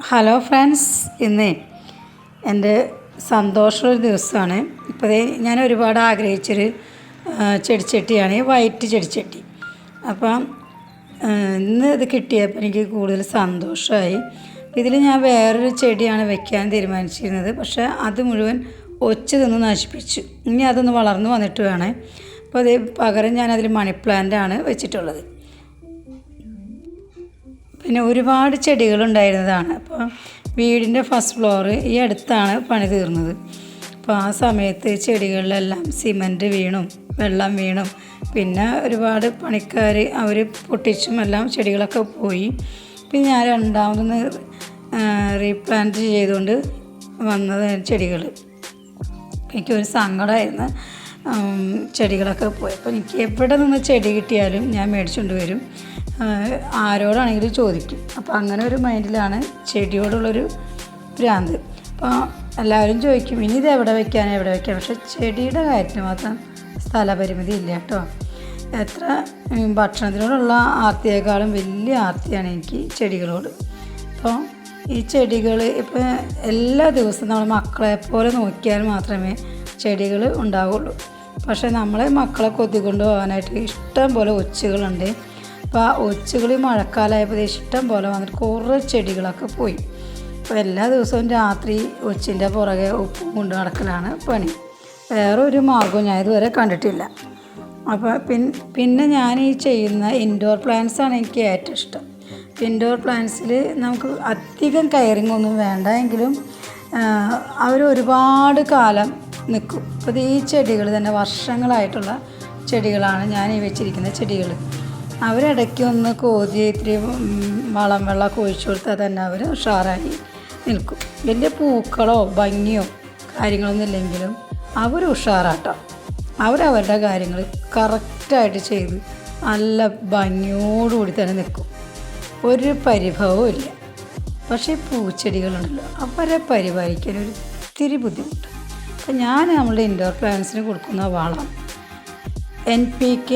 Hello friends, ഇന്ന് എൻ്റെ സന്തോഷമുള്ള ദിവസമാണ്. ഇപ്പോൾ ഞാൻ ഒരുപാട് ആഗ്രഹിച്ചൊരു ചെടിച്ചട്ടിയാണ് ഈ വൈറ്റ് ചെടിച്ചട്ടി. അപ്പം ഇന്ന് ഇത് കിട്ടിയപ്പോൾ എനിക്ക് കൂടുതൽ സന്തോഷമായി. ഇതിൽ ഞാൻ വേറൊരു ചെടിയാണ് വെക്കാൻ തീരുമാനിച്ചിരുന്നത്, പക്ഷേ അത് മുഴുവൻ ഒച്ച് തിന്ന് നശിപ്പിച്ചു. ഇനി അതൊന്ന് വളർന്നു വന്നിട്ട് വേണേ. അപ്പോൾ അത് പകരം ഞാനതിൽ മണി പ്ലാന്റാണ് വെച്ചിട്ടുള്ളത്. പിന്നെ ഒരുപാട് ചെടികളുണ്ടായിരുന്നതാണ്. അപ്പോൾ വീടിൻ്റെ ഫസ്റ്റ് ഫ്ലോർ ഈ അടുത്താണ് പണി തീർന്നത്. അപ്പോൾ ആ സമയത്ത് ചെടികളിലെല്ലാം സിമൻറ്റ് വീണും വെള്ളം വീണും പിന്നെ ഒരുപാട് പണിക്കാർ അവർ പൊട്ടിച്ചും എല്ലാം ചെടികളൊക്കെ പോയി. പിന്നെ ഞാൻ രണ്ടാമതൊന്ന് റീപ്ലാന്റ് ചെയ്തുകൊണ്ട് വന്നത് ചെടികൾ. എനിക്കൊരു സങ്കടമായിരുന്നു, ചെടികളൊക്കെ പോയി. അപ്പോൾ എനിക്ക് എവിടെ നിന്ന് ചെടി കിട്ടിയാലും ഞാൻ മേടിച്ചുകൊണ്ട് വരും, ആരോടാണെങ്കിലും ചോദിക്കും. അപ്പോൾ അങ്ങനെ ഒരു മൈൻഡിലാണ് ചെടിയോടുള്ളൊരു ഭ്രാന്ത്. അപ്പോൾ എല്ലാവരും ചോദിക്കും ഇനി ഇത് എവിടെ വയ്ക്കാൻ. പക്ഷേ ചെടിയുടെ കാര്യത്തിന് മാത്രം സ്ഥലപരിമിതി ഇല്ല കേട്ടോ. എത്ര ഭക്ഷണത്തിനോടുള്ള ആർത്തിയേക്കാളും വലിയ ആർത്തിയാണ് എനിക്ക് ചെടികളോട്. അപ്പോൾ ഈ ചെടികൾ ഇപ്പോൾ എല്ലാ ദിവസവും നമ്മൾ മക്കളെപ്പോലെ നോക്കിയാൽ മാത്രമേ ചെടികൾ ഉണ്ടാവുള്ളൂ. പക്ഷേ നമ്മളെ മക്കളെ കൊത്തിക്കൊണ്ട് പോകാനായിട്ട് ഇഷ്ടം പോലെ ഒച്ചുകളുണ്ട്. അപ്പോൾ ആ ഒച്ചുകൾ മഴക്കാലമായപ്പോൾ ഇഷ്ടം പോലെ വന്നിട്ട് കുറേ ചെടികളൊക്കെ പോയി. അപ്പോൾ എല്ലാ ദിവസവും രാത്രി ഒച്ചിൻ്റെ പുറകെ ഉപ്പും കൊണ്ട് നടക്കലാണ് പണി. വേറെ ഒരു മാർഗവും ഞാൻ ഇതുവരെ കണ്ടിട്ടില്ല. അപ്പോൾ പിന്നെ ഞാൻ ഈ ചെയ്യുന്ന ഇൻഡോർ പ്ലാന്റ്സാണ് എനിക്ക് ഏറ്റവും ഇഷ്ടം. ഇൻഡോർ പ്ലാന്റ്സിൽ നമുക്ക് അധികം കെയറിങ് ഒന്നും വേണ്ട, എങ്കിലും അവർ ഒരുപാട് കാലം നിൽക്കും. അപ്പോൾ ഈ ചെടികൾ തന്നെ വർഷങ്ങളായിട്ടുള്ള ചെടികളാണ് ഞാൻ ഈ വെച്ചിരിക്കുന്ന ചെടികൾ. അവരിടയ്ക്ക് ഒന്ന് കോതി ഇത്തിരി വെള്ളമൊക്കെ ഒഴിച്ചു കൊടുത്താൽ തന്നെ അവർ ഉഷാറായി നിൽക്കും. വലിയ പൂക്കളോ ഭംഗിയോ കാര്യങ്ങളൊന്നും ഇല്ലെങ്കിലും അവർ ഉഷാറാട്ടോ. അവരവരുടെ കാര്യങ്ങൾ കറക്റ്റായിട്ട് ചെയ്ത് നല്ല ഭംഗിയോടുകൂടി തന്നെ നിൽക്കും, ഒരു പരിഭവവും ഇല്ല. പക്ഷേ പൂച്ചെടികളുണ്ടല്ലോ അവരെ പരിപാലിക്കാൻ ഒരു ഇത്തിരി ബുദ്ധിമുട്ട്. അപ്പോൾ ഞാൻ നമ്മളുടെ ഇൻഡോർ പ്ലാന്റ്സിന് കൊടുക്കുന്ന വളം NPK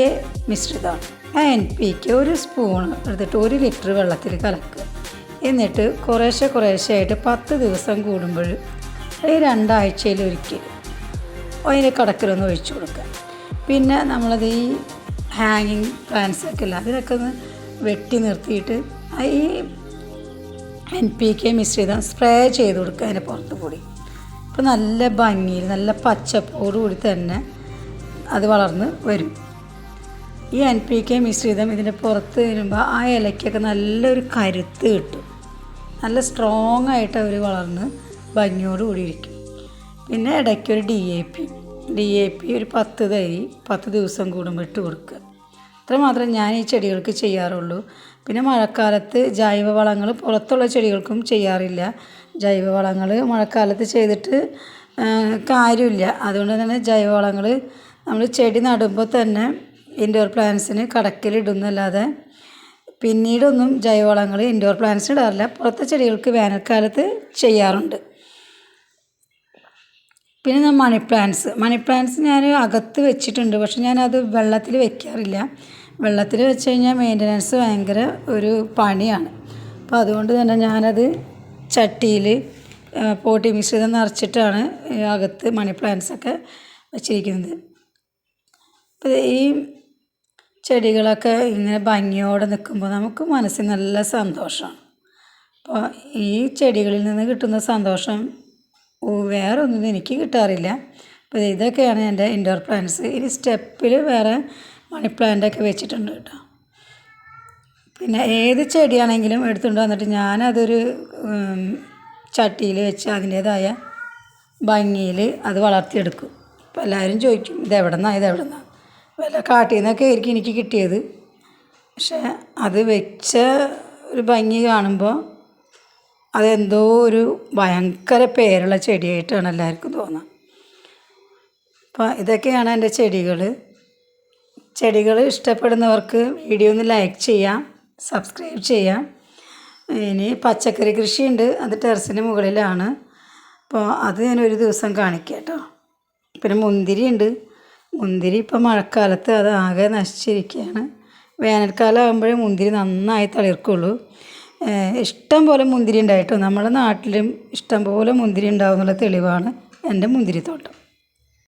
മിശ്രിതമാണ്. ആ NPK ഒരു സ്പൂൺ എടുത്തിട്ട് 1 ലിറ്റർ വെള്ളത്തിൽ കലക്കുക. എന്നിട്ട് കുറേശ്ശെ ആയിട്ട് 10 ദിവസം കൂടുമ്പോൾ 2 ആഴ്ചയിലൊരിക്കൽ അതിന് കടക്കിലൊന്ന് ഒഴിച്ചു കൊടുക്കുക. പിന്നെ നമ്മളത് ഈ ഹാങ്ങിങ് പ്ലാന്റ്സൊക്കെ ഇല്ല, അതിനൊക്കെ ഒന്ന് വെട്ടി നിർത്തിയിട്ട് ഈ NPK മിശ്രിതം സ്പ്രേ ചെയ്ത് കൊടുക്കുക അതിൻ്റെ പുറത്ത് കൂടി. അപ്പോൾ നല്ല ഭംഗിയിൽ നല്ല പച്ചപ്പോടുകൂടി തന്നെ അത് വളർന്ന് വരും. ഈ NPK മിശ്രിതം ഇതിൻ്റെ പുറത്ത് വരുമ്പോൾ ആ ഇലയ്ക്കൊക്കെ നല്ലൊരു കരുത്ത് കിട്ടും, നല്ല സ്ട്രോങ് ആയിട്ട് അവർ വളർന്ന് ഭംഗിയോടുകൂടി ഇരിക്കും. പിന്നെ ഇടയ്ക്കൊരു DAP ഒരു 10 തരി 10 ദിവസം കൂടുമ്പോൾ ഇട്ട് കൊടുക്കുക. അത്രമാത്രം ഞാൻ ഈ ചെടികൾക്ക് ചെയ്യാറുള്ളൂ. പിന്നെ മഴക്കാലത്ത് ജൈവവളങ്ങൾ പുറത്തുള്ള ചെടികൾക്കും ചെയ്യാറില്ല. ജൈവവളങ്ങൾ മഴക്കാലത്ത് ചെയ്തിട്ട് കാര്യമില്ല. അതുകൊണ്ട് തന്നെ ജൈവവളങ്ങൾ നമ്മൾ ചെടി നടുമ്പോൾ തന്നെ ഇൻഡോർ പ്ലാന്റ്സിന് കടക്കിലിടുന്നല്ലാതെ പിന്നീടൊന്നും ജൈവവളങ്ങൾ ഇൻഡോർ പ്ലാന്റ്സിന് ഇടാറില്ല. പുറത്തെ ചെടികൾക്ക് വേനൽക്കാലത്ത് ചെയ്യാറുണ്ട്. പിന്നെ മണി പ്ലാന്റ്സ് ഞാൻ അകത്ത് വെച്ചിട്ടുണ്ട്, പക്ഷെ ഞാനത് വെള്ളത്തിൽ വെക്കാറില്ല. വെള്ളത്തിൽ വെച്ച് കഴിഞ്ഞാൽ മെയിൻ്റനൻസ് ഭയങ്കര ഒരു പണിയാണ്. അപ്പോൾ അതുകൊണ്ട് തന്നെ ഞാനത് ചട്ടിയിൽ പോട്ടി മിശ്രിതം നിറച്ചിട്ടാണ് അകത്ത് മണി പ്ലാന്റ്സൊക്കെ വെച്ചിരിക്കുന്നത്. അപ്പോൾ ഈ ചെടികളൊക്കെ ഇങ്ങനെ ഭംഗിയോടെ നിൽക്കുമ്പോൾ നമുക്ക് മനസ്സിന് നല്ല സന്തോഷമാണ്. അപ്പോൾ ഈ ചെടികളിൽ നിന്ന് കിട്ടുന്ന സന്തോഷം വേറെ ഒന്നും എനിക്ക് കിട്ടാറില്ല. അപ്പോൾ ഇതൊക്കെയാണ് എൻ്റെ ഇൻഡോർ പ്ലാന്റ്സ്. ഇനി സ്റ്റെപ്പിൽ വേറെ മണി പ്ലാന്റൊക്കെ വെച്ചിട്ടുണ്ട് കേട്ടോ. പിന്നെ ഏത് ചെടിയാണെങ്കിലും എടുത്തുകൊണ്ട് വന്നിട്ട് ഞാനതൊരു ചട്ടിയിൽ വെച്ച് അതിൻ്റേതായ ഭംഗിയിൽ അത് വളർത്തിയെടുക്കും. അപ്പോൾ എല്ലാവരും ചോദിക്കും ഇതെവിടെന്നാണ് വല്ല കാട്ടിൽ നിന്നൊക്കെ ആയിരിക്കും എനിക്ക് കിട്ടിയത്. പക്ഷേ അത് വെച്ച ഒരു ഭംഗി കാണുമ്പോൾ അതെന്തോ ഒരു ഭയങ്കര പേരുള്ള ചെടിയായിട്ടാണ് എല്ലാവർക്കും തോന്നുക. അപ്പോൾ ഇതൊക്കെയാണ് എൻ്റെ ചെടികൾ ഇഷ്ടപ്പെടുന്നവർക്ക് വീഡിയോ ഒന്ന് ലൈക്ക് ചെയ്യാം, സബ്സ്ക്രൈബ് ചെയ്യാം. ഇനി പച്ചക്കറി കൃഷിയുണ്ട്, അത് ടെറസിന് മുകളിലാണ്. അപ്പോൾ അത് ഞാനൊരു ദിവസം കാണിക്കാം കേട്ടോ. പിന്നെ മുന്തിരി ഇപ്പോൾ മഴക്കാലത്ത് അത് ആകെ നശിച്ചിരിക്കുകയാണ്. വേനൽക്കാലം ആകുമ്പോഴേ മുന്തിരി നന്നായി തളിർക്കുള്ളൂ. ഇഷ്ടം പോലെ മുന്തിരി ഉണ്ടായിട്ടും നമ്മുടെ നാട്ടിലും ഇഷ്ടം പോലെ മുന്തിരി ഉണ്ടാവും എന്നുള്ള തെളിവാണ് എൻ്റെ മുന്തിരിത്തോട്ടം.